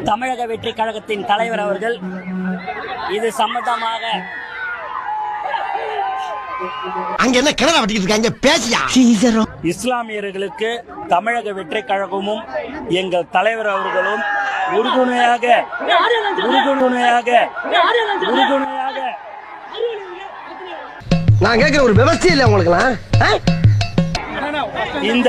தமிழக வெற்றி கழகத்தின் தலைவர் அவர்கள் இது சம்பந்தமாக அங்க என்ன கிணறு வெட்டிட்டு இருக்காங்க பேசியா இஸ்லாமியர்களுக்கு தமிழக வெற்றி கழகமும் எங்கள் தலைவர் அவர்களும் உறுதுணையாக நான் கேட்கிற ஒரு விவசாயம் இல்ல உங்களுக்குலாம் இந்த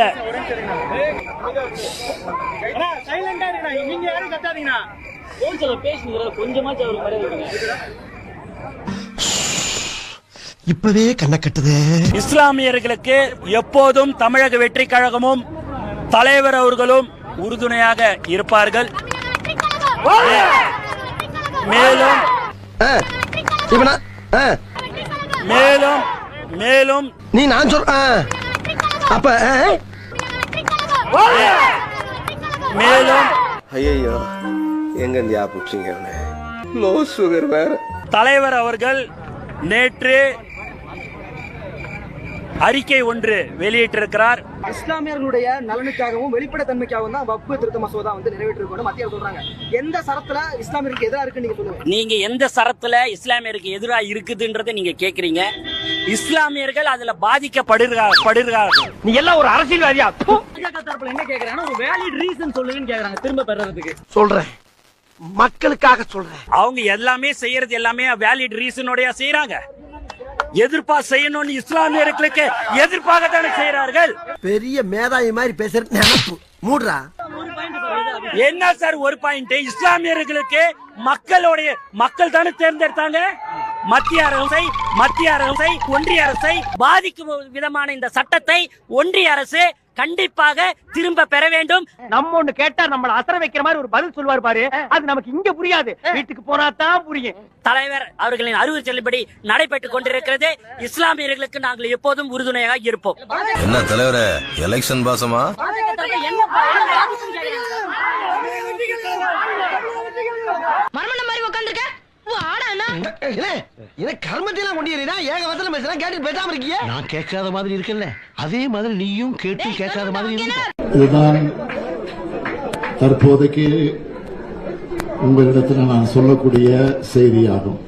இப்பவே கண்ண கட்டுது. இஸ்லாமியர்களுக்கு எப்போதும் தமிழக வெற்றி கழகமும் தலைவர் அவர்களும் உறுதுணையாக இருப்பார்கள். மேலும் மேலும் மேலும் நீ நான் சொல்ற அப்ப மேலும் ஐயோ எங்க ஞாபகம் லோ சுகர் வேற. தலைவர் அவர்கள் நேற்று அறிக்கை ஒன்று வெளியிட்டிருக்கிறார். இஸ்லாமியர்களுடைய நலனுக்காகவும் வெளிப்படைத்தன்மைக்காகவும் தான் வக்ஃப் திருத்த மசோதா நிறைவேற்றிருக்கோம் மத்திய அரசு சொல்றாங்க. எந்த சரத்துல இஸ்லாமியருக்கு எதிராக இருக்குன்னு நீங்க சொல்லுங்க. நீங்க எந்த சரத்துல இஸ்லாமியருக்கு எதிராக இருக்குதுன்றதை நீங்க கேக்குறீங்க. இஸ்லாமியர்கள் அதுல பாதிக்கப்படுகிறார்கள். நீ எல்லாம் ஒரு அரசியல்வாதியா? தரப்புல என்ன கேக்குறாங்க, ஒரு வேலிட் ரீசன் சொல்லுங்கன்னு கேக்குறாங்க. திரும்ப பெறறதுக்கு சொல்றேன், மக்களுக்காக சொல்றேன். அவங்க எல்லாமே செய்யறது எல்லாமே வேலிட் ரீசனோட செய்யறாங்க. எதிர்ப்பா செய்யணும்னு இஸ்லாமியர்களுக்கு எதிர்ப்பாக தானே செய்யறார்கள். பெரிய மேதாவி மாதிரி பேசுறது நினைப்பு மூடுறா. என்ன சார் ஒரு பாயிண்ட்? இஸ்லாமியர்களுக்கு மக்கள் தானே தேர்ந்தெடுத்தாங்க. மத்திய அரசை ஒன்றிய அரசை பாதிக்கும் விதமான இந்த சட்டத்தை ஒன்றிய அரசு கண்டிப்பாக திரும்ப பெற வேண்டும். நம்ம ஒண்ணு கேட்டா நம்மள அசர வைக்கிற மாதிரி ஒரு பதில் சொல்வார் பாரு, அது நமக்கு இங்க புரியாது, வீட்டுக்கு போனா தான் புரியும். தலைவர் அவர்களின் அறிவுறுத்தலின்படி நடைபெற்றுக் கொண்டிருக்கிறது. இஸ்லாமியர்களுக்கு நாங்கள் எப்போதும் உறுதுணையாக இருப்போம். என்ன தலைவரே, எலெக்ஷன் பாசமா? மர்மன மாதிரி உட்கார்ந்திருக்க. கர்மத்தையெல்லாம் கொண்டீரா? ஏக வசனம் பேசுறா, கேட்டு பேசாம இருக்கீங்க. நான் கேட்காத மாதிரி இருக்கல, அதே மாதிரி நீயும் கேட்டு கேட்காத மாதிரி இருக்க. இதுதான் தற்போதைக்கு உங்களிடத்தில் நான் சொல்லக்கூடிய செய்தியாகும்.